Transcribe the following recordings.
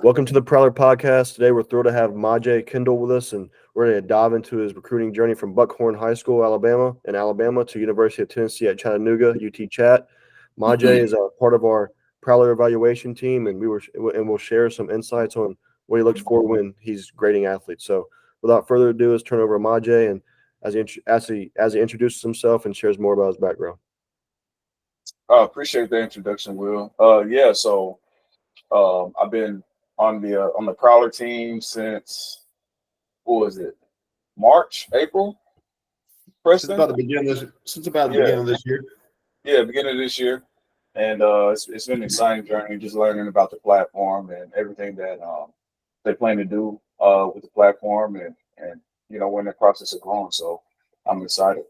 Welcome to the Prowler Podcast. Today we're thrilled to have Maje Kendall with us, and we're going to dive into his recruiting journey from Buckhorn High School, Alabama, to University of Tennessee at Chattanooga, UT Chat. Maje is a part of our Prowler evaluation team, and we'll share some insights on what he looks for when he's grading athletes. So, without further ado, let's turn over to Maje, and as he introduces himself and shares more about his background. Appreciate the introduction, Will. I've been on the Prowler team since March, April? Since about the beginning of this year. Yeah, beginning of this year. And it's been an exciting journey, just learning about the platform and everything that they plan to do with the platform and when the process is growing. So I'm excited.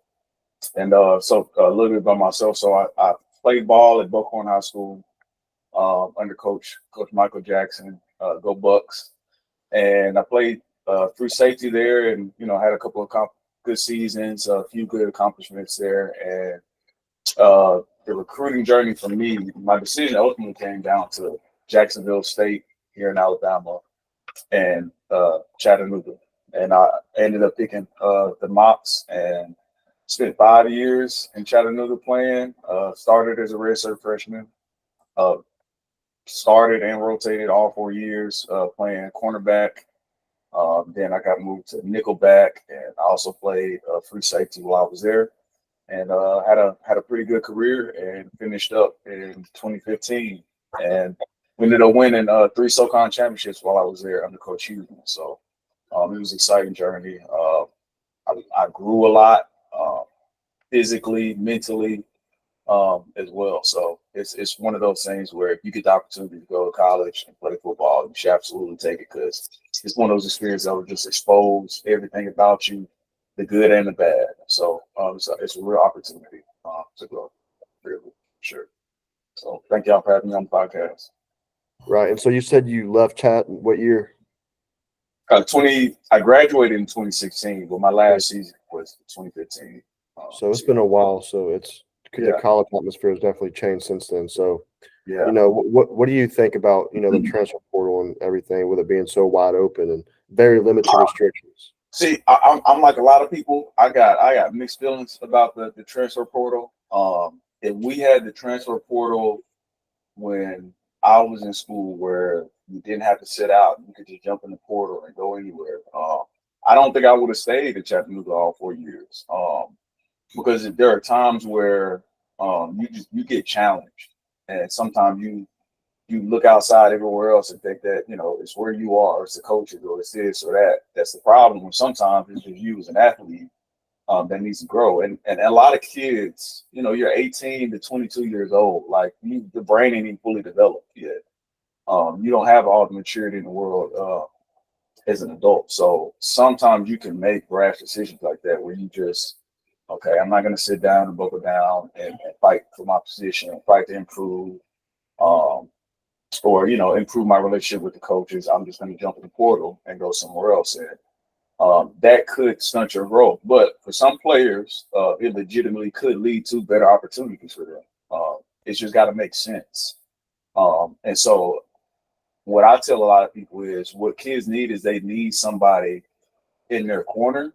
And so a little bit about myself. So I played ball at Buckhorn High School under Coach Michael Jackson, Go Bucks. And I played through safety there and, had a couple of good seasons, a few good accomplishments there. And the recruiting journey for me, my decision ultimately came down to Jacksonville State here in Alabama and Chattanooga. And I ended up picking the Mocs and spent 5 years in Chattanooga playing. Started as a redshirt freshman. Started and rotated all 4 years playing cornerback. Then I got moved to nickelback, and I also played free safety while I was there. And had a pretty good career and finished up in 2015. And we ended up winning 3 SoCon championships while I was there under Coach Houston. So it was an exciting journey. I grew a lot physically, mentally, as well. So it's one of those things where if you get the opportunity to go to college and play football, you should absolutely take it because it's one of those experiences that will just expose everything about you, the good and the bad. So it's a real opportunity to grow, really, sure. So thank y'all for having me on the podcast. Right. And so you said you left Chat what year? I graduated in 2016, but my last season was 2015. So it's been a while. So the college atmosphere has definitely changed since then. So, what do you think about, the transfer portal and everything with it being so wide open and very limited restrictions? See, I'm like a lot of people. I got mixed feelings about the transfer portal. If we had the transfer portal when I was in school where you didn't have to sit out, you could just jump in the portal and go anywhere. I don't think I would have stayed at Chattanooga all 4 years. Because there are times where you get challenged, and sometimes you look outside everywhere else and think that it's where you are, it's the coaches, or it's this or that. That's the problem. And sometimes it's just you as an athlete that needs to grow. And a lot of kids, you're 18 to 22 years old, like the brain ain't even fully developed yet. You don't have all the maturity in the world as an adult. So sometimes you can make rash decisions like that where you just, okay, I'm not going to sit down and buckle down and fight for my position and fight to improve or, improve my relationship with the coaches. I'm just going to jump in the portal and go somewhere else. And that could stunt your growth. But for some players, it legitimately could lead to better opportunities for them. It's just got to make sense. And so what I tell a lot of people is what kids need is they need somebody in their corner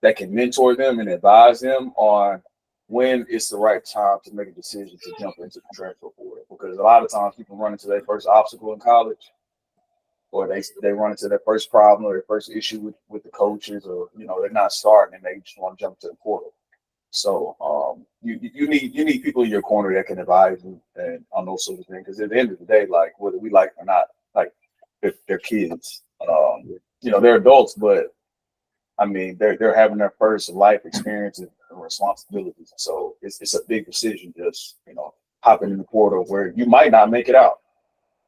that can mentor them and advise them on when it's the right time to make a decision to jump into the transfer portal. Because a lot of times people run into their first obstacle in college, or they run into their first problem or their first issue with the coaches, or they're not starting and they just want to jump to the portal. So you need people in your corner that can advise you and on those sort of things. Because at the end of the day, like whether we like it or not, like they're kids. They're adults, but I mean, they're having their first life experience and responsibilities. So it's a big decision, just hopping in the portal where you might not make it out.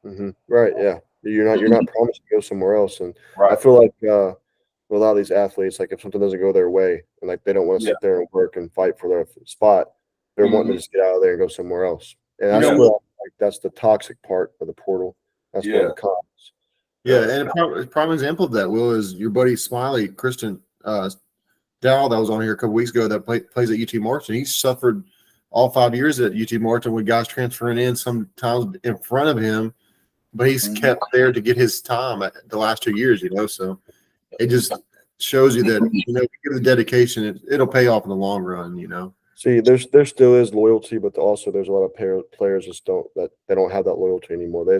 Mm-hmm. Right? Yeah, you're not promised to go somewhere else. And right. I feel like with a lot of these athletes, like if something doesn't go their way and like they don't want to sit there and work and fight for their spot, they're wanting to just get out of there and go somewhere else. And that's the toxic part of the portal. That's one of the cons. Yeah, and a prime example of that, Will, is your buddy Smiley, Christian Dowell, that was on here a couple weeks ago, that plays at UT Martin. He suffered all 5 years at UT Martin with guys transferring in sometimes in front of him but he's kept there to get his time at the last 2 years, so it just shows you that, if you give the dedication, it'll pay off in the long run, See, there still is loyalty, but also there's a lot of players that they don't have that loyalty anymore. They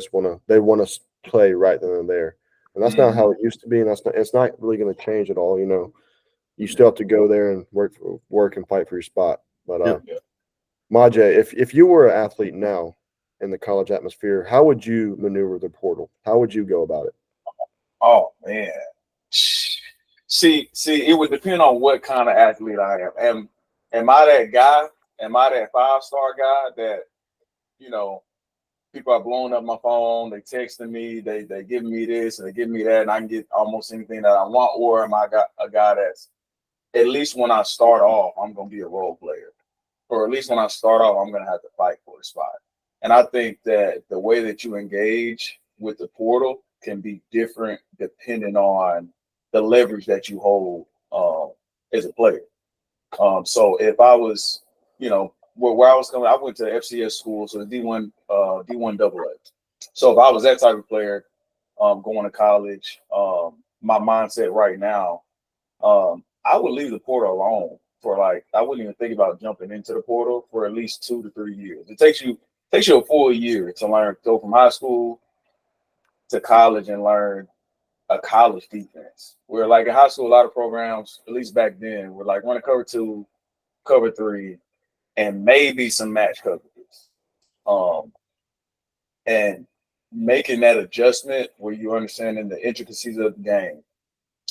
want to play right then and there, and that's not how it used to be, and it's not really going to change at all. You still have to go there and work and fight for your spot. But Maje, if you were an athlete now in the college atmosphere, how would you maneuver the portal? How would you go about it? Oh man, see, it would depend on what kind of athlete I am. Am I that guy? Am I that 5-star guy that, people are blowing up my phone, they texting me, they giving me this and they giving me that, and I can get almost anything that I want? Or am I a guy that's, at least when I start off, I'm going to be a role player? Or at least when I start off, I'm going to have to fight for a spot. And I think that the way that you engage with the portal can be different depending on the leverage that you hold as a player. So if I was, where I was coming, I went to FCS school, so D1 AA. So if I was that type of player going to college, my mindset right now, I would leave the portal alone I wouldn't even think about jumping into the portal for at least 2 to 3 years. It takes you a full year to go from high school to college and learn a college defense. Where like in high school, a lot of programs, at least back then, were like run a cover 2, cover 3, and maybe some match coverages. And making that adjustment where you're understanding the intricacies of the game,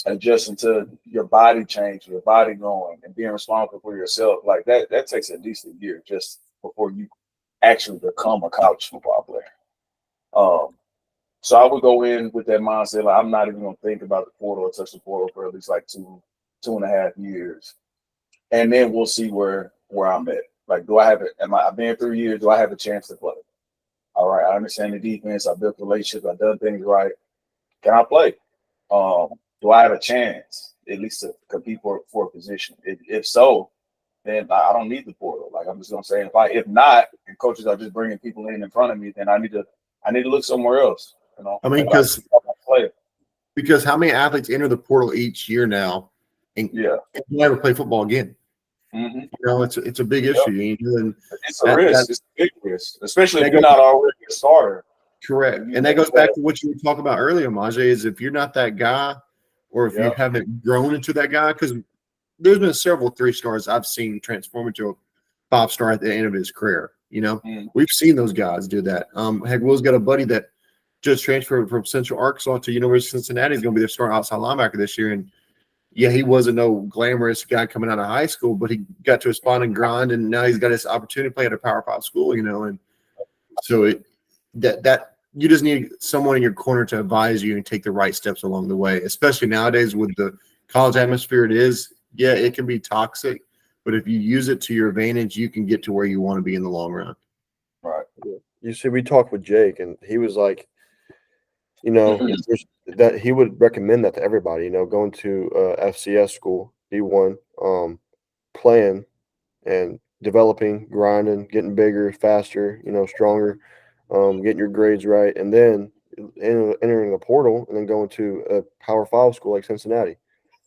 adjusting to your body change, your body growing, and being responsible for yourself, like that takes at least a year just before you actually become a college football player. So I would go in with that mindset, like I'm not even going to think about the portal or touch the portal for at least like 2.5 years. And then we'll see where I'm at. Like, do I have it? I've been 3 years. Do I have a chance to play? All right. I understand the defense. I built relationships. I've done things right. Can I play? Do I have a chance at least to compete for a position? If so, then I don't need the portal. Like I'm just going to say, if not, and coaches are just bringing people in front of me, then I need to look somewhere else. I mean, because how many athletes enter the portal each year now and never play football again? Mm-hmm. It's a big issue. And it's a risk. It's a big risk, especially if you're not already a starter. Correct. And that goes back to what you were talking about earlier, Maje, is if you're not that guy or if you haven't grown into that guy, because there's been several 3-stars I've seen transform into a 5-star at the end of his career. We've seen those guys do that. Heck, Will's got a buddy that just transferred from Central Arkansas to University of Cincinnati. He's going to be their starting outside linebacker this year. And he wasn't no glamorous guy coming out of high school, but he got to a spot and grind, and now he's got this opportunity to play at a Power 5 school, and so that you just need someone in your corner to advise you and take the right steps along the way, especially nowadays with the college atmosphere. It can be toxic, but if you use it to your advantage, you can get to where you want to be in the long run. Right. You see, we talked with Jake, and he was like, that he would recommend that to everybody, going to FCS school, D1, playing and developing, grinding, getting bigger, faster, stronger, getting your grades right, and then entering the portal and then going to a Power 5 school like Cincinnati.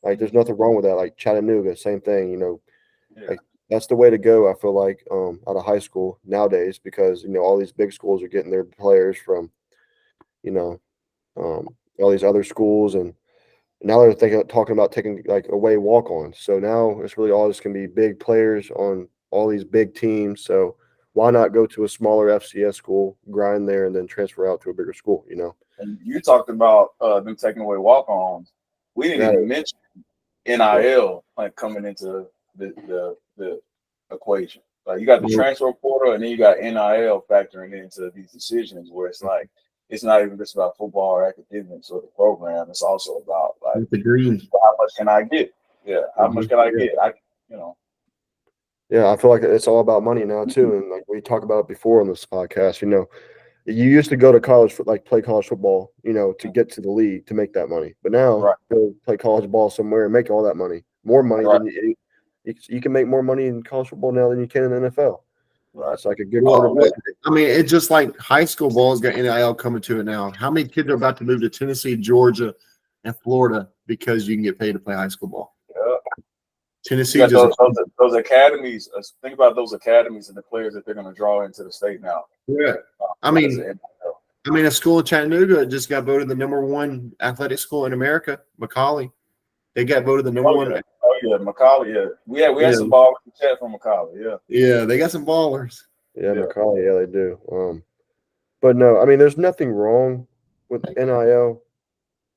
Like, there's nothing wrong with that. Like Chattanooga, same thing, like that's the way to go, I feel like, out of high school nowadays, because, all these big schools are getting their players from, all these other schools, and now they're talking about taking like away walk-ons. So now it's really all just going to be big players on all these big teams. So why not go to a smaller FCS school, grind there, and then transfer out to a bigger school? And you talked about them taking away walk-ons. We didn't even mention NIL like coming into the equation. Like you got the transfer portal, and then you got NIL factoring into these decisions where it's like it's not even just about football or academics or the program. It's also about like the green. How much can I get? Yeah, how much can I get? Yeah, I feel like it's all about money now too, and like we talked about it before on this podcast. You used to go to college for play college football, to get to the league to make that money. But now go play college ball somewhere and make all that money, more money than you can make more money in college football now than you can in the NFL. Right. It's like a good Well, quarterback. I mean, it's just like high school ball's got NIL coming to it now. How many kids are about to move to Tennessee, Georgia, and Florida because you can get paid to play high school ball? Yeah. Tennessee You got just those academies. Think about those academies and the players that they're going to draw into the state now. yeah. I mean, a school in Chattanooga just got voted the #1 athletic school in America, Macaulay. They got voted the #1. Oh yeah, Macaulay. Yeah, we had some ball in the chat from Macaulay. Yeah, yeah, they got some ballers. Yeah, Macaulay. Yeah, they do. But no, I mean, there's nothing wrong with NIL.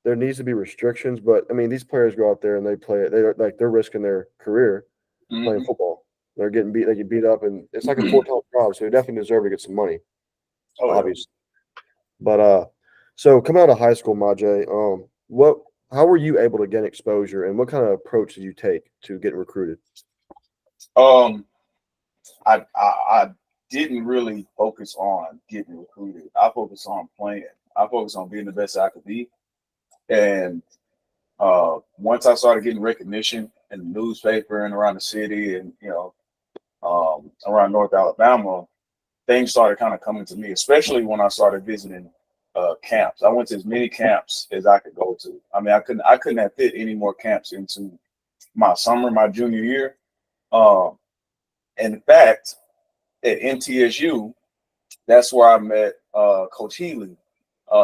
There needs to be restrictions, but I mean, these players go out there and they play it. They're risking their career playing football. They're getting beat. They get beat up, and it's like a full-time job. So they definitely deserve to get some money, obviously. But so coming out of high school, Maje, how were you able to get exposure, and what kind of approach did you take to get recruited? I didn't really focus on getting recruited. I focused on playing. I focused on being the best I could be. And once I started getting recognition in the newspaper and around the city and, around North Alabama, things started kind of coming to me, especially when I started visiting camps. I went to as many camps as I could go to. I mean, I couldn't have fit any more camps into my junior year. In fact, at MTSU, that's where I met Coach Healy.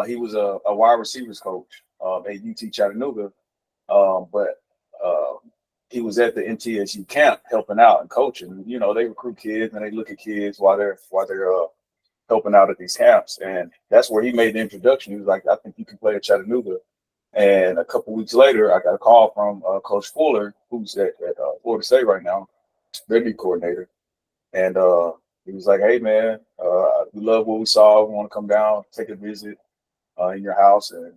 He was a wide receivers coach at UT Chattanooga, but he was at the MTSU camp helping out and coaching. You know, they recruit kids and they look at kids while they're helping out at these camps, and that's where he made the introduction. He was like, "I think you can play at Chattanooga." And a couple weeks later, I got a call from Coach Fuller, who's at Florida State right now, their D coordinator, and he was like, "Hey man, we love what we saw. We want to come down, take a visit in your house." And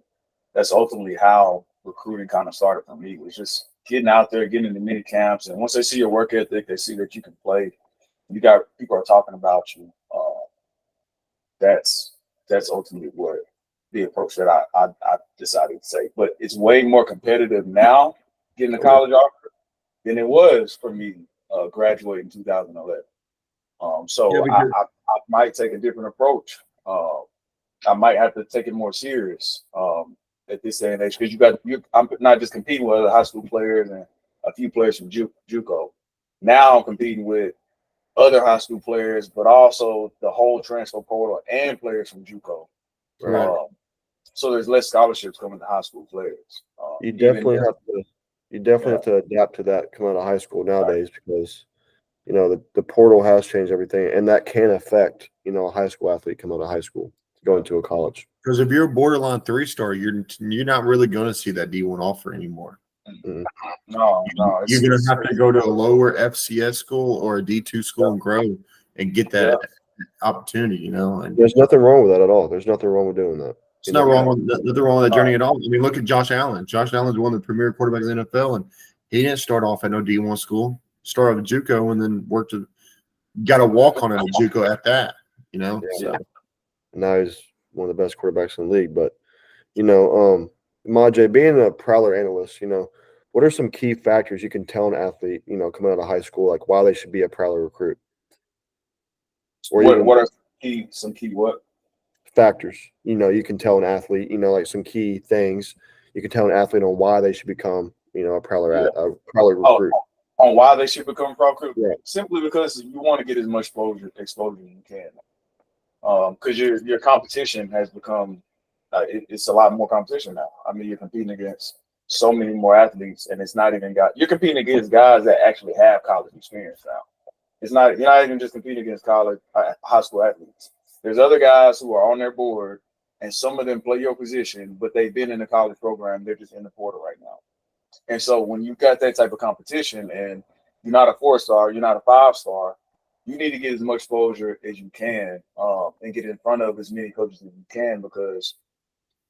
that's ultimately how recruiting kind of started for me. It was just getting out there, getting into mini camps, and once they see your work ethic, they see that you can play. You got people are talking about you. That's ultimately what the approach that I decided to take. But it's way more competitive now getting a college offer than it was for me graduating in 2011. So I might take a different approach. I might have to take it more serious at this day and age because I'm not just competing with other high school players and a few players from JUCO. Now I'm competing with other high school players, but also the whole transfer portal and players from JUCO. Right. So there's less scholarships coming to high school players. You definitely have to adapt to that coming out of high school nowadays because the portal has changed everything, and that can affect a high school athlete coming out of high school going to a college. Because if you're a borderline 3-star, you're not really going to see that D1 offer anymore. Mm-hmm. No, you're going to have to go to a lower FCS school or a D2 school and grow and get that opportunity. And there's nothing wrong with that at all. There's nothing wrong with doing that. It's nothing wrong with that journey at all. I mean, look at Josh Allen. Josh Allen's one of the premier quarterbacks in the NFL, and he didn't start off at no D1 school. Started at JUCO and then got a walk on at JUCO at that. So. Now he's one of the best quarterbacks in the league. But Maje, being a Prowler analyst, what are some key factors you can tell an athlete, coming out of high school, like why they should be a Prowler recruit? Or what are some key what? Factors, you can tell an athlete, like some key things you can tell an athlete on why they should become, a Prowler recruit. On why they should become a Prowler recruit? Yeah. Simply because you want to get as much exposure as you can. Because your competition has become, it's a lot more competition now. I mean, you're competing against so many more athletes, and it's not even you're competing against guys that actually have college experience now. You're not even just competing against high school athletes. There's other guys who are on their board, and some of them play your position, but they've been in the college program. They're just in the portal right now. And so when you've got that type of competition and you're not a 4-star, you're not a 5-star, you need to get as much exposure as you can and get in front of as many coaches as you can, because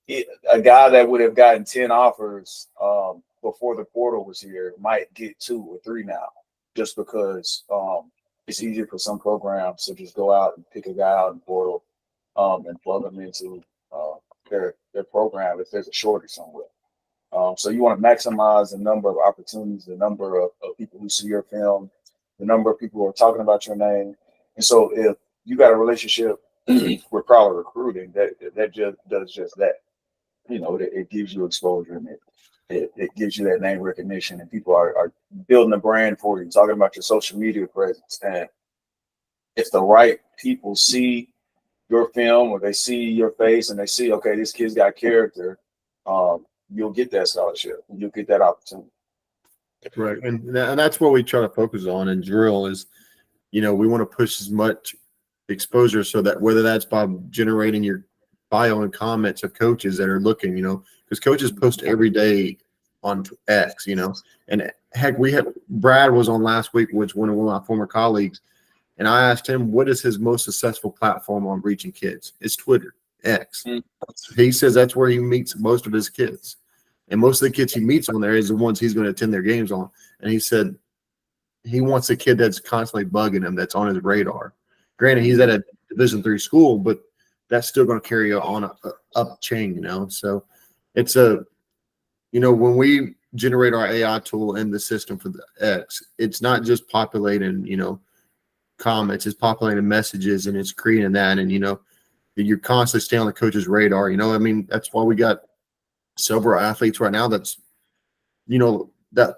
a guy that would have gotten 10 offers before the portal was here might get 2 or 3 now, just because it's easier for some programs to just go out and pick a guy out in the portal and plug them into their program if there's a shortage somewhere. So you want to maximize the number of opportunities, the number of people who see your film, the number of people who are talking about your name, And so if you got a relationship with Prowler Recruiting, that just does just that. It gives you exposure, and it gives you that name recognition, and people are building a brand for you, talking about your social media presence. And if the right people see your film or they see your face and they see, okay, this kid's got character, you'll get that scholarship. You'll get that opportunity. Right. And that's what we try to focus on in drill is, we want to push as much exposure so that whether that's by generating your bio and comments of coaches that are looking, because coaches post every day on X, and heck, Brad was on last week, which one of my former colleagues, and I asked him, what is his most successful platform on reaching kids? It's Twitter, X. He says that's where he meets most of his kids. And most of the kids he meets on there is the ones he's going to attend their games on. And he said he wants a kid that's constantly bugging him, that's on his radar. Granted, he's at a Division III school, but that's still going to carry on a up chain, So it's when we generate our AI tool in the system for the X, it's not just populating, comments, it's populating messages, and it's creating that, and you're constantly staying on the coach's radar. That's why we got several athletes right now that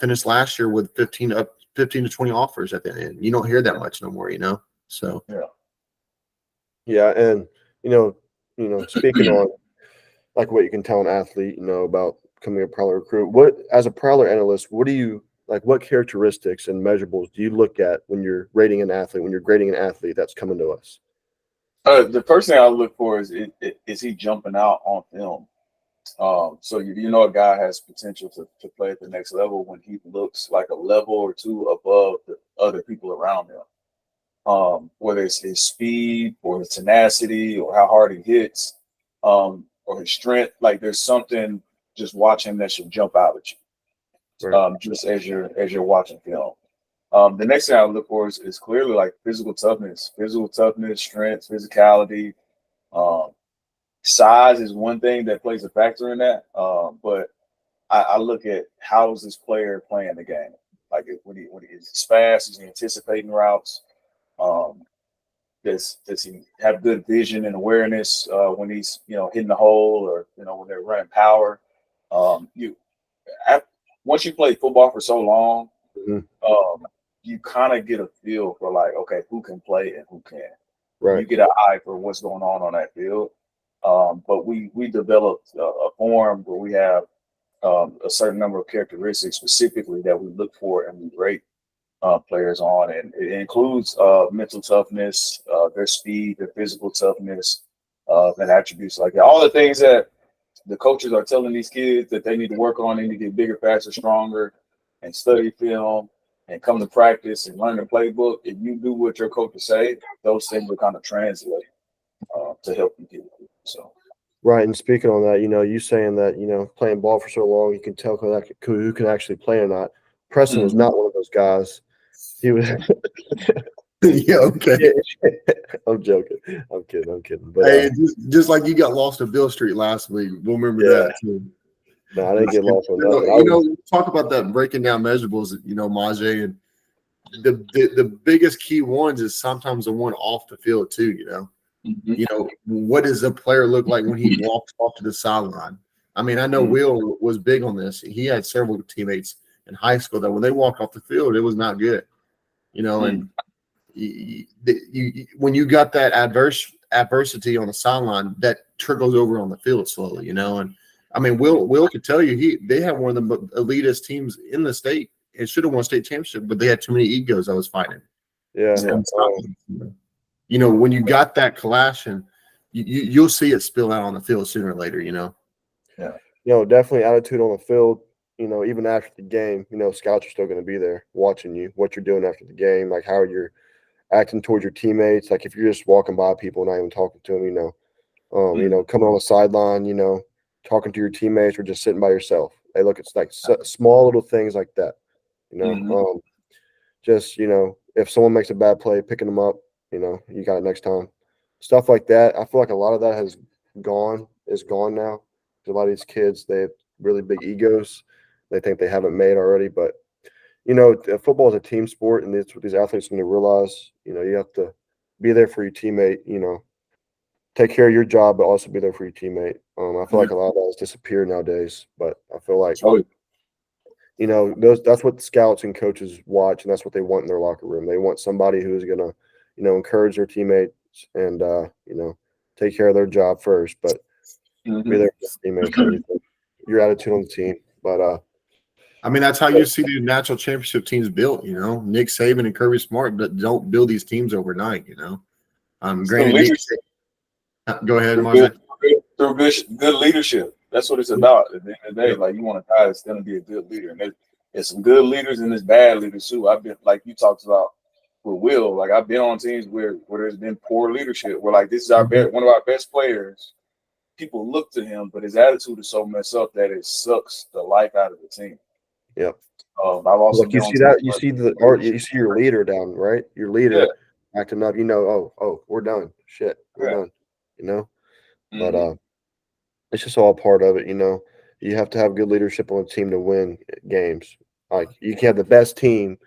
finished last year with 15 to 20 offers at the end. You don't hear that much no more, So yeah, and speaking on like what you can tell an athlete, about becoming a Prowler recruit. What as a Prowler analyst, what do you like? What characteristics and measurables do you look at when you're rating an athlete? When you're grading an athlete that's coming to us? The first thing I look for is he jumping out on film? So a guy has potential to play at the next level when he looks like a level or two above the other people around him. Whether it's his speed or his tenacity or how hard he hits, or his strength, like there's something just watching that should jump out at you. Right. Just as you're watching film. The next thing I look for is clearly like physical toughness, strength, physicality. Size is one thing that plays a factor in that. But I look at how is this player playing the game? Like when he is fast, is he anticipating routes? Does he have good vision and awareness when he's hitting the hole or when they're running power? Once you play football for so long, you kind of get a feel for like, okay, who can play and who can't. Right. You get an eye for what's going on that field. But we developed a form where we have a certain number of characteristics specifically that we look for and we rate players on, and it includes mental toughness, their speed, their physical toughness, and attributes like that. All the things that the coaches are telling these kids that they need to work on. They need to get bigger, faster, stronger, and study film and come to practice and learn the playbook. If you do what your coaches say, those things will kind of translate to help you get it. So. Right, and speaking on that, you saying that playing ball for so long, you can tell who can actually play or not. Preston was not one of those guys. He was. Yeah, okay. I'm joking. I'm kidding. But hey, just like you got lost at Bill Street last week, we'll remember that too. No, I didn't get lost on that. Talk about that breaking down measurables. Maje, and the biggest key ones is sometimes the one off the field too. What does a player look like when he walks off to the sideline? I know Will was big on this. He had several teammates in high school that when they walked off the field, it was not good. And when you got that adversity on the sideline, that trickles over on the field slowly. And Will could tell you they had one of the elitist teams in the state. It should have won state championship, but they had too many egos I was fighting. Yeah. When you got that clashing, you'll see it spill out on the field sooner or later. Yeah. Definitely attitude on the field. Even after the game, scouts are still going to be there watching you, what you're doing after the game, like how you're acting towards your teammates. Like if you're just walking by people, not even talking to them, coming on the sideline, talking to your teammates or just sitting by yourself. Hey, look, it's like small little things like that, just, if someone makes a bad play, picking them up, you got it next time. Stuff like that. I feel like a lot of that is gone now. A lot of these kids, they have really big egos. They think they haven't made already, but football is a team sport, and it's what these athletes need to realize. You have to be there for your teammate. Take care of your job, but also be there for your teammate. I feel like a lot of that has disappeared nowadays, but I feel like that's what the scouts and coaches watch, and that's what they want in their locker room. They want somebody who is gonna, encourage their teammates and take care of their job first, but be there for their teammates and everything. Your attitude on the team, but I mean, that's how you see the national championship teams built. Nick Saban and Kirby Smart don't build these teams overnight. Granted, go ahead, Maje. Through good leadership. That's what it's about. At the end of the day, like you want a guy that's going to be a good leader, and there's some good leaders and there's bad leaders too. I've been like you talked about with Will. Like I've been on teams where there's been poor leadership. Where like this is one of our best players. People look to him, but his attitude is so messed up that it sucks the life out of the team. Yep. I've also you see that you see your leader down, right? Your leader acting up. Oh, we're done. Shit, we're done. But it's just all part of it. You have to have good leadership on a team to win games. Like you can have the best team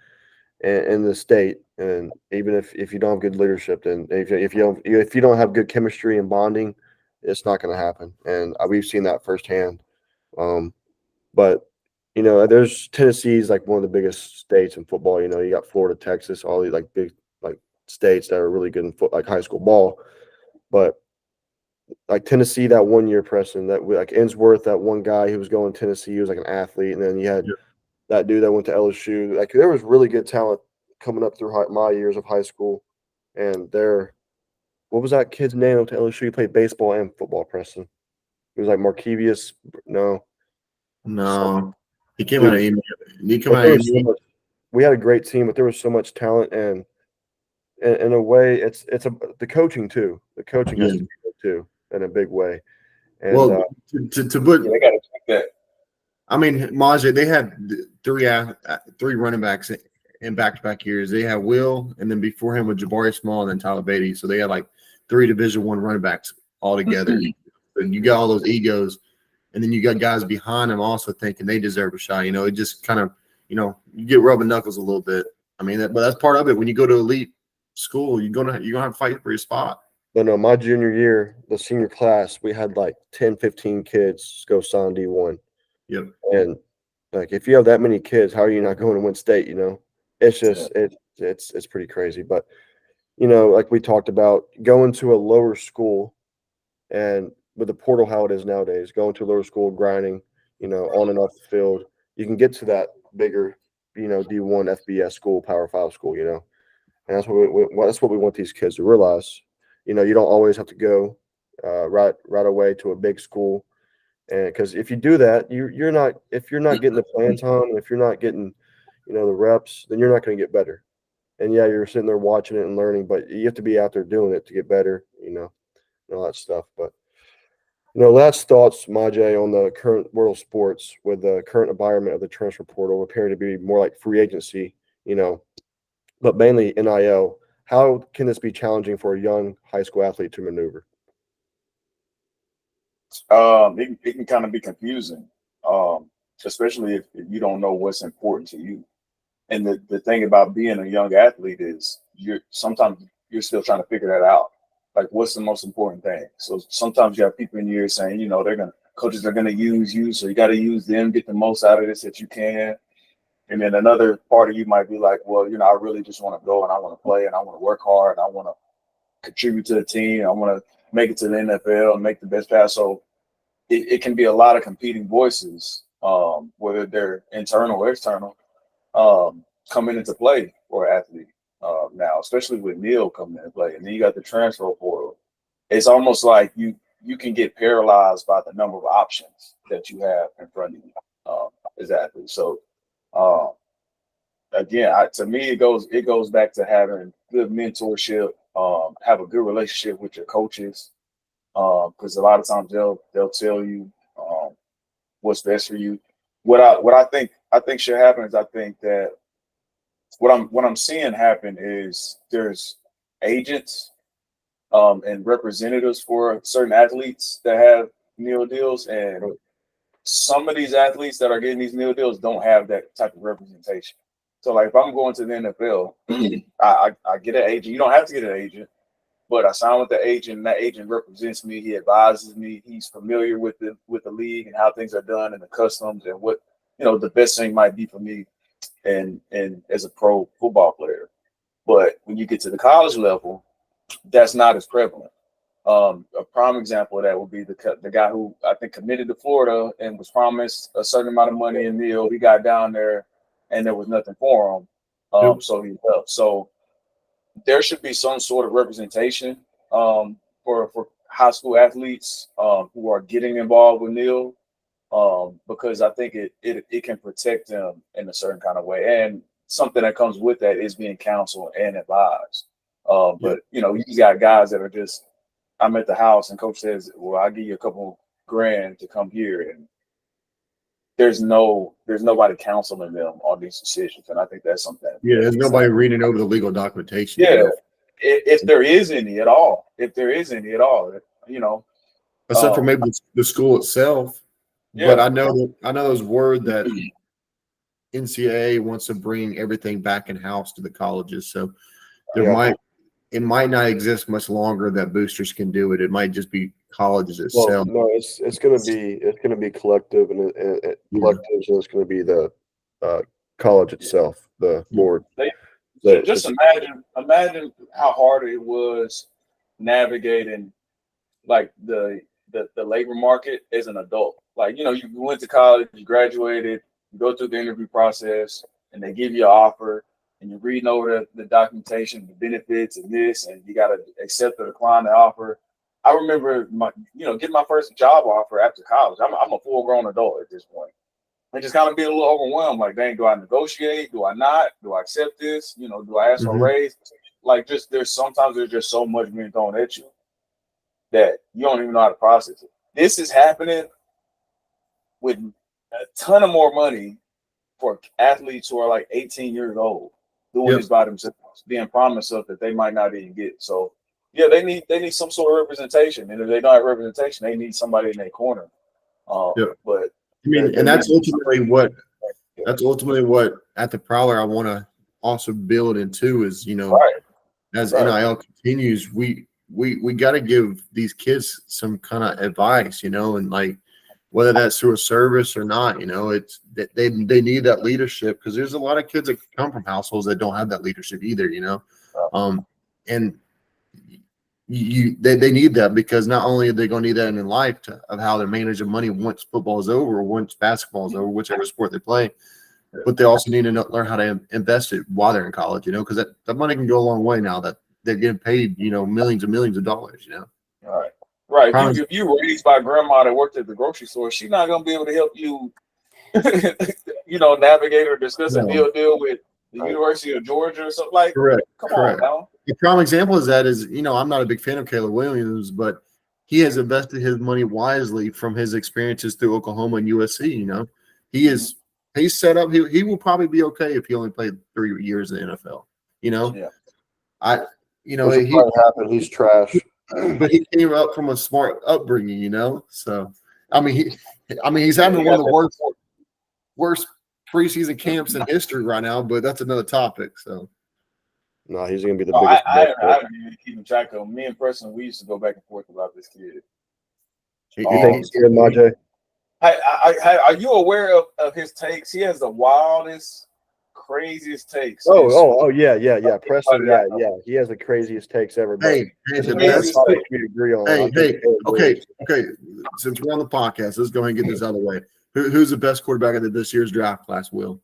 in the state, and even if you don't have good leadership, then if you don't have good chemistry and bonding, it's not going to happen. And we've seen that firsthand. But there's Tennessee's like one of the biggest states in football. You got Florida, Texas, all these like big like states that are really good in like high school ball. But like Tennessee, that 1 year, Preston, that like Ensworth, that one guy who was going to Tennessee, he was like an athlete, and then you had that dude that went to LSU. Like there was really good talent coming up through my years of high school, and what was that kid's name to LSU? He played baseball and football, Preston. He was like Markevius. No, he came out of India. We had a great team, but there was so much talent, and in a way, it's the coaching too. The coaching has to be good too in a big way. And to put, they got to check that. I mean, Maje, they had three running backs in back-to-back years. They had Will, and then before him with Jabari Small and then Tyler Beatty. So they had like 3 Division I running backs all together. And you got all those egos, and then you got guys behind them also thinking they deserve a shot. It just kind of, you get rubbing knuckles a little bit. I mean, but that's part of it. When you go to elite school, you're gonna have to fight for your spot. But no, my junior year, the senior class, we had like 10, 15 kids go sign D1. Yep. And like if you have that many kids, how are you not going to win state? It's just it's pretty crazy. But like we talked about, going to a lower school, and with the portal how it is nowadays, going to a lower school, grinding, on and off the field, you can get to that bigger, D1 FBS school, Power 5 school, and that's what we want these kids to realize. You don't always have to go right away to a big school, and because if you do that, if you're not getting the playing time, and if you're not getting, the reps, then you're not going to get better. And yeah, you're sitting there watching it and learning, but you have to be out there doing it to get better, and all that stuff. But last thoughts, Maje, on the current world of sports with the current environment of the transfer portal appearing to be more like free agency, but mainly NIL. How can this be challenging for a young high school athlete to maneuver? It can kind of be confusing, especially if you don't know what's important to you. And the thing about being a young athlete is sometimes you're still trying to figure that out. Like, what's the most important thing? So sometimes you have people in your ear saying, coaches are gonna use you, so you got to use them, get the most out of this that you can. And then another part of you might be like, well, I really just want to go and I want to play and I want to work hard and I want to contribute to the team. I want to make it to the NFL and make the best pass. So it can be a lot of competing voices, whether they're internal or external, coming into play for an athlete now, especially with Neil coming into play. And then you got the transfer portal. It's almost like you can get paralyzed by the number of options that you have in front of you as athletes. So again, to me, it goes back to having good mentorship, have a good relationship with your coaches, because a lot of times they'll tell you what's best for you. What I think should happen is I think that what I'm seeing happen is there's agents and representatives for certain athletes that have meal deals, and some of these athletes that are getting these meal deals don't have that type of representation. So like if I'm going to the NFL, I get an agent. You don't have to get an agent, But I signed with the agent, and that agent represents me. He advises me. He's familiar with the league and how things are done and the customs and what the best thing might be for me and as a pro football player. But when you get to the college level, that's not as prevalent. A prime example of that would be the guy who I think committed to Florida and was promised a certain amount of money in meal. He got down there and there was nothing for him. So he left. So there should be some sort of representation for high school athletes who are getting involved with NIL because I think it can protect them in a certain kind of way. And something that comes with that is being counseled and advised. But you got guys that are just, I'm at the house and coach says, well, I'll give you a couple grand to come here. And there's nobody counseling them on these decisions. And I think that's something. Yeah, there's nobody reading over the legal documentation. Yeah. If there is any at all, Except for maybe the school itself. Yeah. But I know there's word that NCAA wants to bring everything back in house to the colleges. So it might not exist much longer that boosters can do it. It might just be colleges itself. Well, no, it's going to be collective and collectives, and it's going to be the college itself, the board. Just imagine how hard it was navigating like the labor market as an adult. Like you went to college, you graduated, you go through the interview process, and they give you an offer. And you're reading over the documentation, the benefits, and this, and you got to accept or decline the offer. I remember getting my first job offer after college. I'm a full-grown adult at this point. And just kind of being a little overwhelmed. Like, dang, do I negotiate? Do I not? Do I accept this? Do I ask for a raise? Like, there's just so much being thrown at you that you don't even know how to process it. This is happening with a ton of more money for athletes who are like 18 years old. Doing this by themselves, being promised stuff that they might not even get. So, they need some sort of representation, and if they don't have representation, they need somebody in their corner. But I mean, and that's ultimately what at the Prowler I want to also build into is as NIL continues, we got to give these kids some kind of advice, and like whether that's through a service or not, it's that they need that leadership because there's a lot of kids that come from households that don't have that leadership either, and they need that because not only are they going to need that in life of how they're managing money once football is over or once basketball is over, whichever sport they play, but they also need to learn how to invest it while they're in college, because that money can go a long way now that they're getting paid, millions and millions of dollars, Right. If you were raised by a grandma that worked at the grocery store, she's not going to be able to help you, navigate or discuss a deal with the University of Georgia or something like that. Correct. Come on now. The prime example of that is, I'm not a big fan of Caleb Williams, but he has invested his money wisely from his experiences through Oklahoma and USC. He's set up. He will probably be okay if he only played 3 years in the NFL. He's trash. But he came up from a smart upbringing, So, he's having one of the worst preseason camps in history right now. But that's another topic. So, no, he's going to be the biggest. I haven't even keeping track of him. Me and Preston, we used to go back and forth about this kid. You think he's good, Maje? Are you aware of his takes? He has the wildest, craziest takes. Yeah. Preston, yeah. He has the craziest takes ever. Hey, the best we agree on. Okay. Since we're on the podcast, let's go ahead and get this out of the way. Who's the best quarterback of this year's draft class, Will?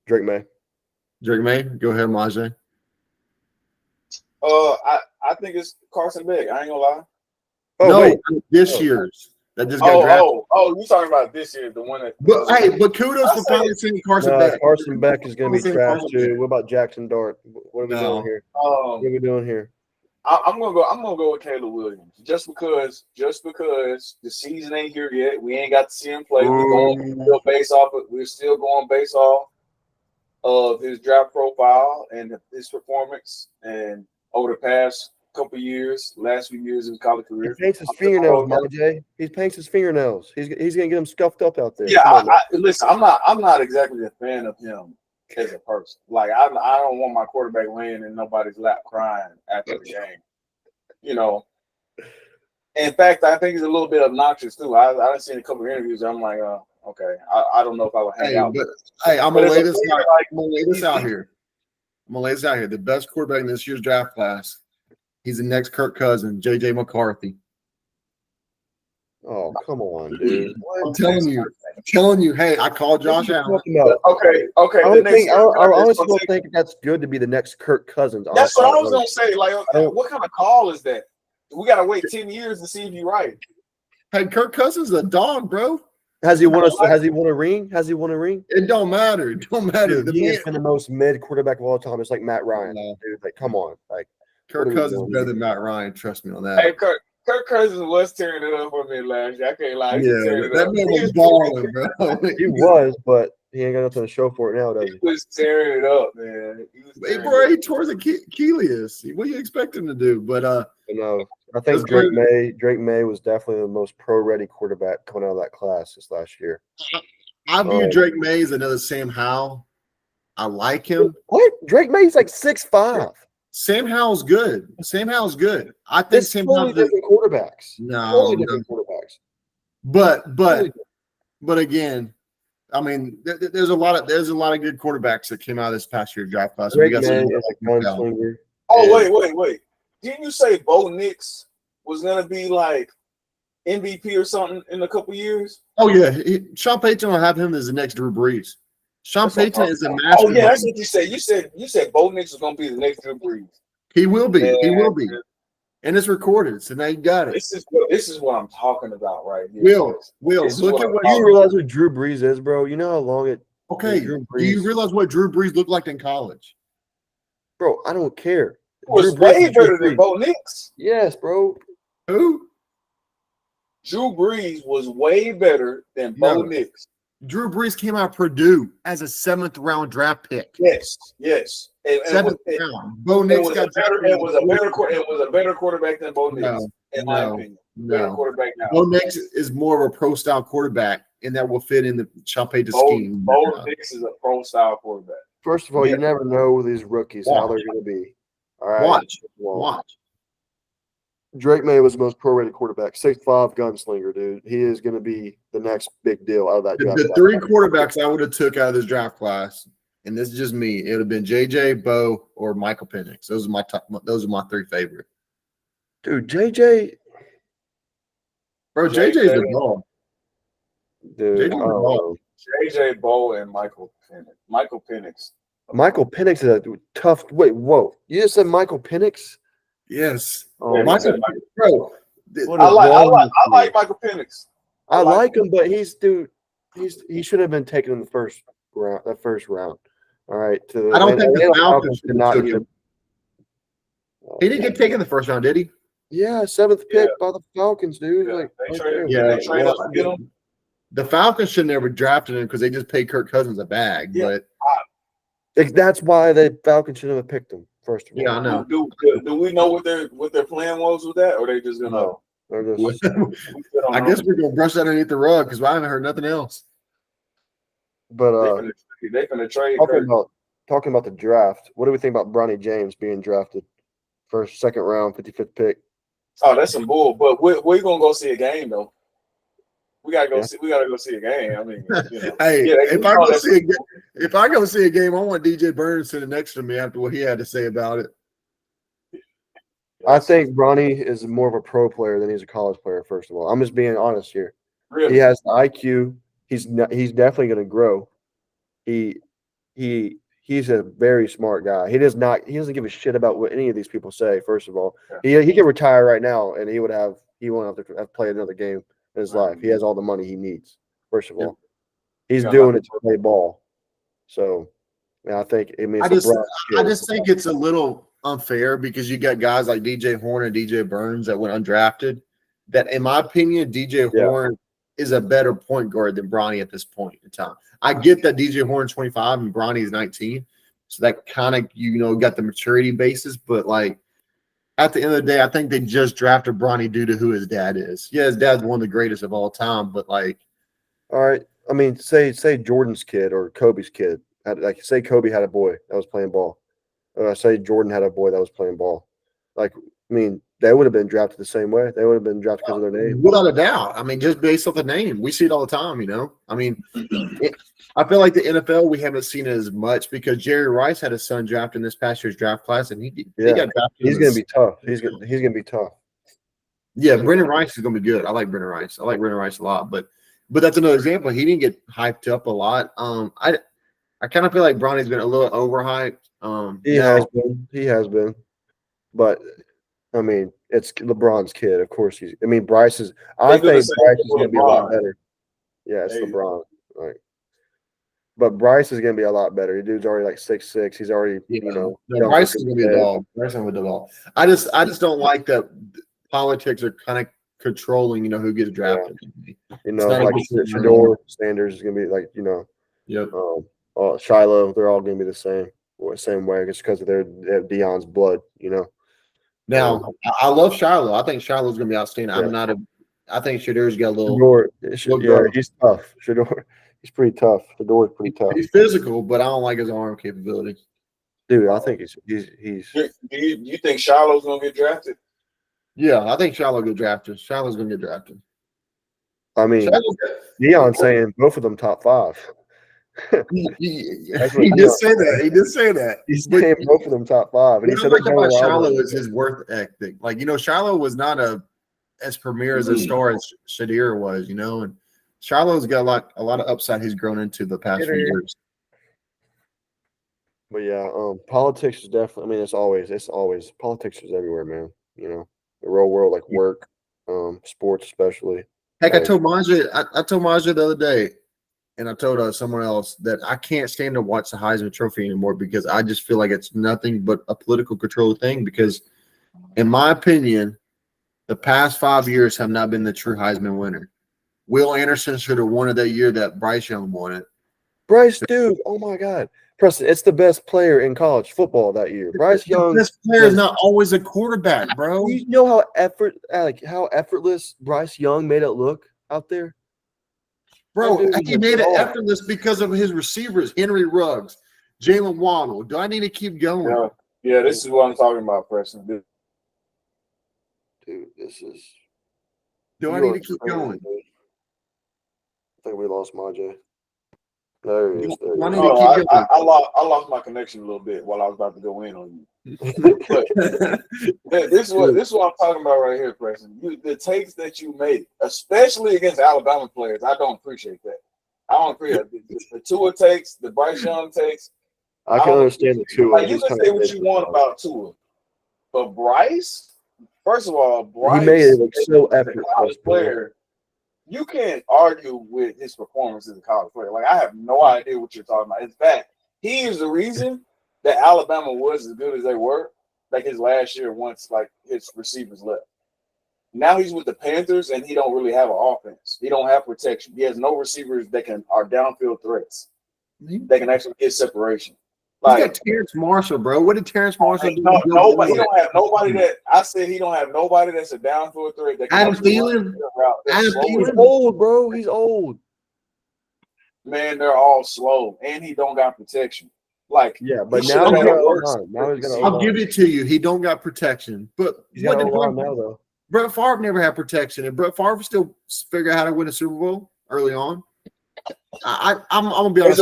Drake May. Go ahead, Maje. I think it's Carson Beck. I ain't gonna lie. This year's. That just got drafted. You talking about this year, the one that. But kudos for finally seeing Carson Beck. Carson Beck is going to be trash too. What about Jackson Dart? What are we doing here? What are we doing here? I'm gonna go with Caleb Williams just because the season ain't here yet. We ain't got to see him play. We're still going based off of his draft profile and his performance and over the past couple years, last few years of his college career. He paints his fingernails, Maje. He paints his fingernails. He's gonna get him scuffed up out there. Yeah, listen. I'm not exactly a fan of him as a person. Like I don't want my quarterback laying in nobody's lap crying after the game. You know. In fact, I think it's a little bit obnoxious too. I've seen a couple of interviews. I'm like, okay, I don't know if I would hang out. But I'm gonna lay this out. I'm gonna lay this out here. The best quarterback in this year's draft class. He's the next Kirk Cousins, J.J. McCarthy. Oh, come on, dude. I'm telling you. Hey, I called Josh Allen. Okay. I honestly don't think that's good to be the next Kirk Cousins. That's what I was gonna say. Like, what kind of call is that? We gotta wait 10 years to see if you're right. Hey, Kirk Cousins is a dog, bro. Has he won a ring? It don't matter. It don't matter. Dude, he has been the most mid quarterback of all time. It's like Matt Ryan, dude. Like, come on, like Kirk Cousins is better than Matt Ryan. Trust me on that. Hey, Kirk Cousins was tearing it up for me last year. I can't lie. That man was balling, bro. He was, but he ain't got nothing to show for it now, does he? He was tearing it up, man. He tore his Achilles. What do you expect him to do? But I think Drake May was definitely the most pro-ready quarterback coming out of that class this last year. I view Drake May as another Sam Howell. I like him. What? Drake May's like 6'5". Sam Howell's good. I think Sam Howell's different quarterbacks. No, different quarterbacks. But again, I mean, there's a lot of good quarterbacks that came out of this past year draft class. Drake May is a gunslinger. Oh, wait. Didn't you say Bo Nix was gonna be like MVP or something in a couple years? Oh yeah, Sean Payton will have him as the next Drew Brees. Sean Payton is a master. Oh yeah, that's what you said. You said Bo Nix was gonna be the next Drew Brees. He will be. He will be. And it's recorded, so now you got it. This is what I'm talking about right here. Will look at what you realize what Drew Brees is, bro. You know how long it. Okay. Do you realize what Drew Brees looked like in college? Bro, I don't care. It was way better than Bo Nix. Yes, bro. Who? Drew Brees was way better than Bo Nix. Drew Brees came out of Purdue as a 7th round draft pick. Yes. 7th round. Bo Nix it was a better quarterback than Bo Nix, in my opinion. Better quarterback now. Bo Nix is more of a pro style quarterback, and that will fit in the Sean Payton scheme. Bo Nix is a pro style quarterback. First of all, you never know these rookies how they're going to be. All right. Watch. Drake May was the most pro-rated quarterback, 6'5" gunslinger, dude. He is going to be the next big deal out of that draft. The three quarterbacks I would have took out of this draft class, and this is just me, it would have been JJ, Bo, or Michael Penix. Those are my three favorite. Dude, JJ. Bro, JJ's the ball. Dude, JJ, Bo, and Michael Penix. Michael Penix is a tough. Wait, whoa! You just said Michael Penix? Yes. Oh, Michael, bro. I like Michael Penix. I like him, but he should have been taken in the first round. All right. I don't think the Falcons did not took him. He didn't get taken in the first round, did he? Yeah, 7th pick by the Falcons, dude. The Falcons should never drafted him because they just paid Kirk Cousins a bag. Yeah. But that's why the Falcons should have picked him first of all. Yeah, I know. Do we know what their plan was with that, or they just gonna? I guess we're gonna brush that underneath the rug because I haven't heard nothing else. But they finna trade. Talking about the draft, what do we think about Bronny James being drafted first, 2nd round, 55th pick? Oh, that's some bull. But we're gonna go see a game though. We gotta go see a game. I mean, hey, if I go see a game, I want DJ Burns sitting next to me after what he had to say about it. I think Bronny is more of a pro player than he's a college player. First of all, I'm just being honest here. Really? He has the IQ. He's definitely going to grow. He's a very smart guy. He doesn't give a shit about what any of these people say. First of all, he can retire right now, and he won't have to play another game in his life. He has all the money he needs. First of all, he's doing it to play ball. So, I just think it's a little unfair because you got guys like DJ Horn and DJ Burns that went undrafted. That, in my opinion, DJ Horn is a better point guard than Bronny at this point in time. I get that DJ Horn's 25 and Bronny is 19, so that kind of got the maturity basis. But at the end of the day, I think they just drafted Bronny due to who his dad is. Yeah, his dad's one of the greatest of all time, but all right. I mean, say Jordan's kid or Kobe's kid like say Kobe had a boy that was playing ball, or say Jordan had a boy that was playing ball, like I mean they would have been drafted the same way. They would have been drafted because of their name. Without a doubt. I mean, just based off the name, we see it all the time. I mean, I feel like the NFL we haven't seen it as much because Jerry Rice had his son drafted in this past year's draft class, and he got drafted. He's going to be tough. He's going to be tough. Yeah, Brendan Rice is going to be good. I like Brendan Rice. I like Brendan Rice a lot, but that's another example. He didn't get hyped up a lot. I kind of feel like Bronny's been a little overhyped. He has been, but I mean, it's LeBron's kid. Of course, Bryce is. I think Bryce is going to be a lot better. Yeah, it's LeBron. Like, but Bryce is going to be a lot better. The dude's already like 6'6". He's already, Bryce is going to be a dog. Bryce is going to be a dog. I just don't like that politics are kind of controlling, who gets drafted. Yeah. Like Shador Sanders is going to be like, Yep. Shiloh, they're all going to be the same way. It's because they have Deion's blood, Now, I love Shiloh. I think Shiloh's going to be outstanding. Yeah. I think Shador's got a little. Shador, he's tough. Shador, he's pretty tough. Shador's pretty tough. He's physical, but I don't like his arm capability. Dude, I think he's. Do you think Shiloh's going to get drafted? Yeah, I think Shiloh get drafted. Shiloh's going to get drafted. I mean, Deion's saying both of them top 5. He did say that. He did say that. He's saying both of them top 5. And he said about Shiloh is his worth ethic. Like, Shiloh was not as premier as a star as Shadir was, and Shiloh's got a lot of upside he's grown into the past few years. But yeah, politics is definitely. I mean, it's always politics is everywhere, man. The real world, like work, sports especially. Heck, I told Maje the other day, and I told someone else that I can't stand to watch the Heisman Trophy anymore because I just feel like it's nothing but a political control thing. Because, in my opinion, the past 5 years have not been the true Heisman winner. Will Anderson should have won it that year that Bryce Young won it. Bryce, dude, oh my God. Preston, it's the best player in college football that year. Bryce Young. The best player is not always a quarterback, bro. You know how effortless Bryce Young made it look out there? Bro, he made it effortless because of his receivers, Henry Ruggs, Jalen Waddle. Do I need to keep going? Yeah, this is what I'm talking about, Preston. Dude, this is. Do I need to keep going? I think we lost Maje. There he is. I lost my connection a little bit while I was about to go in on you. But this is what I'm talking about right here, Preston. The takes that you make, especially against Alabama players, I don't appreciate that. I don't appreciate the Tua takes, the Bryce Young takes. I can understand the Tua. Like, you can say what you want about Tua, but Bryce, first of all, he made it look so effortless. Player. You can't argue with his performance as a college player. Like, I have no idea what you're talking about. In fact, he is the reason that Alabama was as good as they were, like his last year once, like, his receivers left. Now he's with the Panthers, and he don't really have an offense. He don't have protection. He has no receivers that are downfield threats. They can actually get separation. Like, he's got Terrence Marshall, bro. What did Terrence Marshall do? Nobody. He don't have nobody that – I said he don't have nobody that's a downfield threat. That Adam Thielen? He's old, bro. He's old. Man, they're all slow, and he don't got protection. Like, yeah, but now he's gonna I'll give it to you. He don't got protection. But what did now, though? Brett Favre never had protection, and Brett Favre still figured out how to win a Super Bowl early on. I'm going to be honest.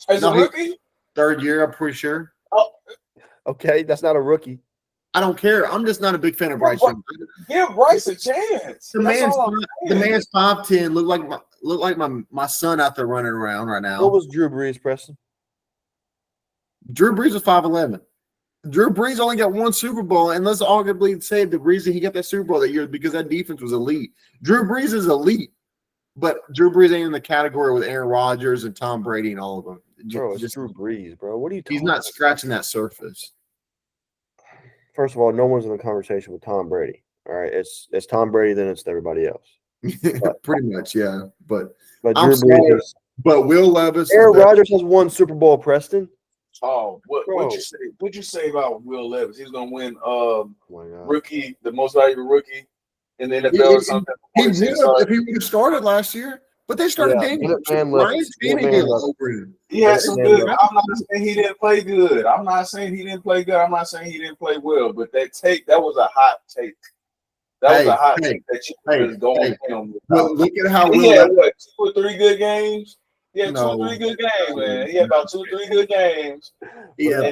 As a rookie? Third year, I'm pretty sure. Oh. Okay, that's not a rookie. I don't care. I'm just not a big fan of Bryce Young. Give Bryce a chance. The man's 5'10", look like my son out there running around right now. What was Drew Brees, Preston? Drew Brees was 5'11". Drew Brees only got one Super Bowl, and let's arguably say the reason he got that Super Bowl that year is because that defense was elite. Drew Brees is elite, but Drew Brees ain't in the category with Aaron Rodgers and Tom Brady and all of them. Bro, it's Drew Brees, bro. What are you talking about? He's not scratching that surface. First of all, no one's in the conversation with Tom Brady. All right, it's Tom Brady, then it's everybody else. Pretty much, yeah. But Drew Brees but Will Levis. Aaron Rodgers has won Super Bowl, Preston. Oh, what'd you say? What'd you say about Will Levis? He's gonna win rookie, the most valuable rookie in the NFL or something. He would if he would have started last year. But they started Daniel. Ryan Tannehill over him. He had some good. I'm not saying he didn't play good. I'm not saying he didn't play good. I'm not saying he didn't play well. But that was a hot take. That was a hot take that you was going on. Look at how he had 2 or 3 good games. He had 2 or 3 good games, man. He had about 2 or 3 good games. Yeah,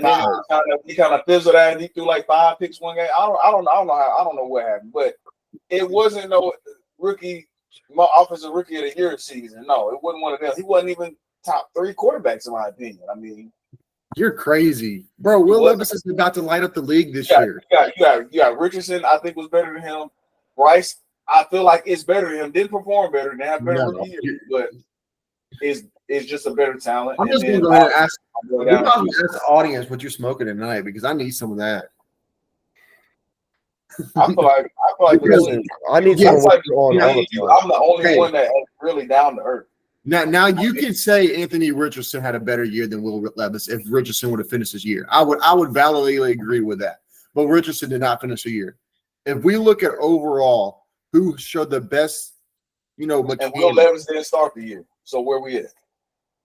he kind of fizzled out and he threw like 5 picks one game. I don't know what happened, but it wasn't no offensive rookie of the year season. No, it wasn't one of them. He wasn't even top 3 quarterbacks in my opinion. I mean, you're crazy, bro. Will Levis is about to light up the league this year. You got Richardson. I think was better than him. Bryce, I feel like it's better than him. Didn't perform better than have better rookie year, but is just a better talent. I'm just going to go ahead and ask the audience what you're smoking tonight because I need some of that. I feel like I need someone on. I'm the only one that is really down to earth. Now you can say Anthony Richardson had a better year than Will Levis if Richardson would have finished his year. I would validly agree with that. But Richardson did not finish the year. If we look at overall who showed the best, and Will Levis didn't start the year. So where we at?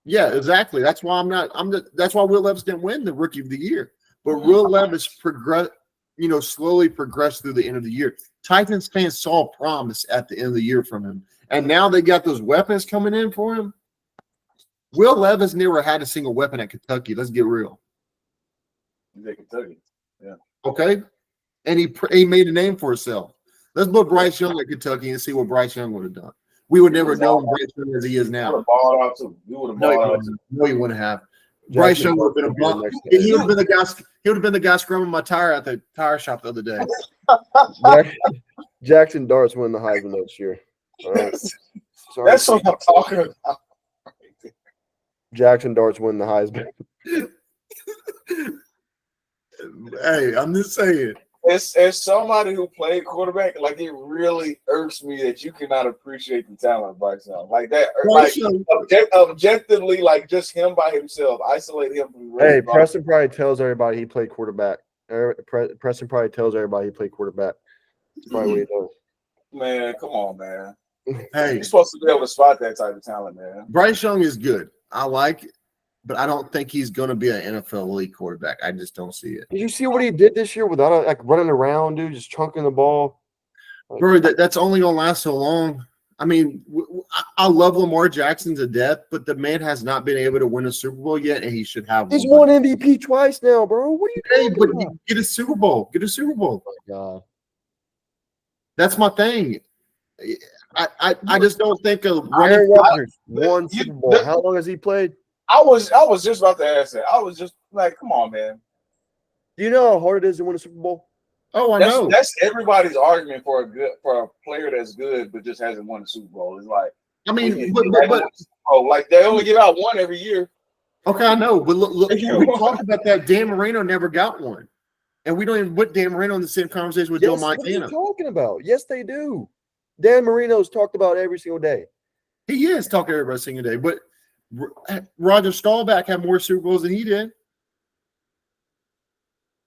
Yeah, exactly. That's why that's why Will Levis didn't win the Rookie of the Year. But Will Levis slowly progressed through the end of the year. Titans fans saw promise at the end of the year from him. And now they got those weapons coming in for him. Will Levis never had a single weapon at Kentucky. Let's get real. He's at Kentucky. Yeah. Okay. And he made a name for himself. Let's put Bryce Young at Kentucky and see what Bryce Young would have done. We would never know Bryce Young as he is now. He would have balled out too. No, he wouldn't have. Bryce Young would have been a bum. He would have been the guy. He would have been the guy scrubbing my tire at the tire shop the other day. Jackson Dart's winning the Heisman next year. All right. That's what I'm talking about. Jackson Dart's winning the Heisman. Hey, I'm just saying. As somebody who played quarterback, like it really irks me that you cannot appreciate the talent of Bryce Young. Like that, objectively, like just him by himself, isolate him from the rest. Hey, Preston probably tells everybody he played quarterback. Preston probably tells everybody he played quarterback. That's probably what he does. Man, come on, man. Hey, you're supposed to be able to spot that type of talent, man. Bryce Young is good. I like it. But I don't think he's going to be an NFL elite quarterback. I just don't see it. Did you see what he did this year without running around, dude, just chunking the ball? Bro, that's only going to last so long. I mean, I love Lamar Jackson to death, but the man has not been able to win a Super Bowl yet, and he should have one. He's won MVP twice now, bro. What are you doing? But get a Super Bowl. Get a Super Bowl. Oh, my God. That's my thing. I just don't think of Aaron Rodgers won Super Bowl. How long has he played? I was just about to ask that. I was just like, come on, man. Do you know how hard it is to win a Super Bowl? Oh, I know. That's everybody's argument for a player that's good but just hasn't won a Super Bowl. It's like, I mean, but like they only give out one every year. Okay, I know, but look, we talked about that. Dan Marino never got one, and we don't even put Dan Marino in the same conversation with Joe Montana. What are you talking about? Yes, they do. Dan Marino's talked about every single day. He is talking every single day, but Roger Staubach had more Super Bowls than he did.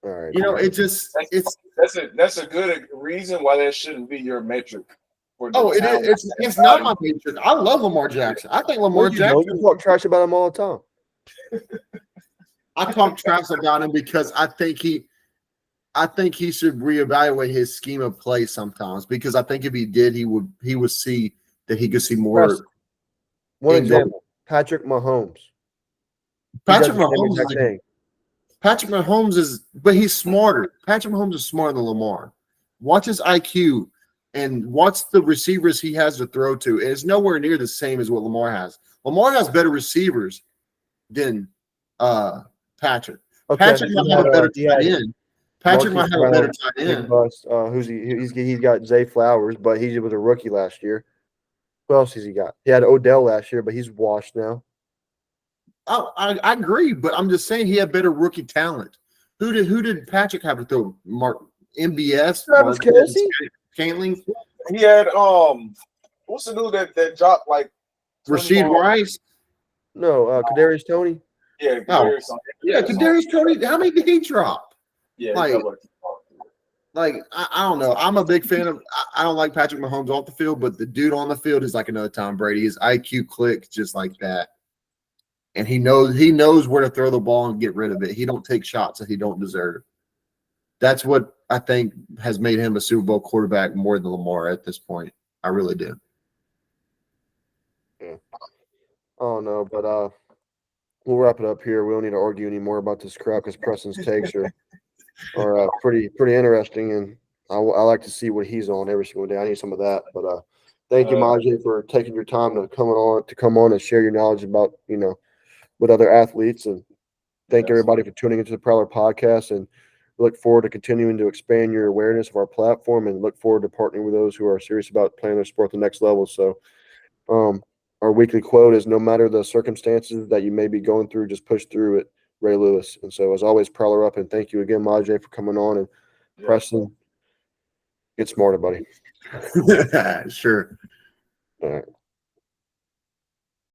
All right. That's a good reason why that shouldn't be your metric. It's not my metric. I love Lamar Jackson. I think Lamar Jackson. You talk trash about him all the time. I talk trash about him because I think he should reevaluate his scheme of play sometimes. Because I think if he did, he would see that he could see more. One example. Patrick Mahomes. Patrick Mahomes is, but he's smarter. Patrick Mahomes is smarter than Lamar. Watch his IQ and watch the receivers he has to throw to. And it's nowhere near the same as what Lamar has. Lamar has better receivers than Patrick. Okay, Patrick might have a better tight end. Patrick might have a better tight end. Who's he? He's got Zay Flowers, but he was a rookie last year. Who else has he got? He had Odell last year, but he's washed now. Oh, I agree, but I'm just saying he had better rookie talent. Who did Patrick have to throw? MBS? Travis Kelce? Cantling? He had what's the dude that dropped like Rashid Rice? No, Kadarius Toney. Yeah, Kadarius Toney. Yeah, Kadarius Toney. How many did he drop? Yeah, like I don't know. I'm a big fan of. I don't like Patrick Mahomes off the field, but the dude on the field is like another Tom Brady. His IQ clicks just like that, and he knows where to throw the ball and get rid of it. He don't take shots that he don't deserve. That's what I think has made him a Super Bowl quarterback more than Lamar at this point. I really do. Yeah. Oh no, but we'll wrap it up here. We don't need to argue anymore about this crap because Preston's takes are pretty interesting, and I like to see what he's on every single day. I need some of that. But thank you, Maje, for taking your time to come on and share your knowledge about with other athletes, and thank everybody for tuning into the Prowler Podcast. And look forward to continuing to expand your awareness of our platform, and look forward to partnering with those who are serious about playing their sport at the next level. So, our weekly quote is, no matter the circumstances that you may be going through, just push through it. Ray Lewis. And so, as always, Prowler up, and thank you again, Maje, for coming on. And Preston, get smarter, buddy. Sure. All right.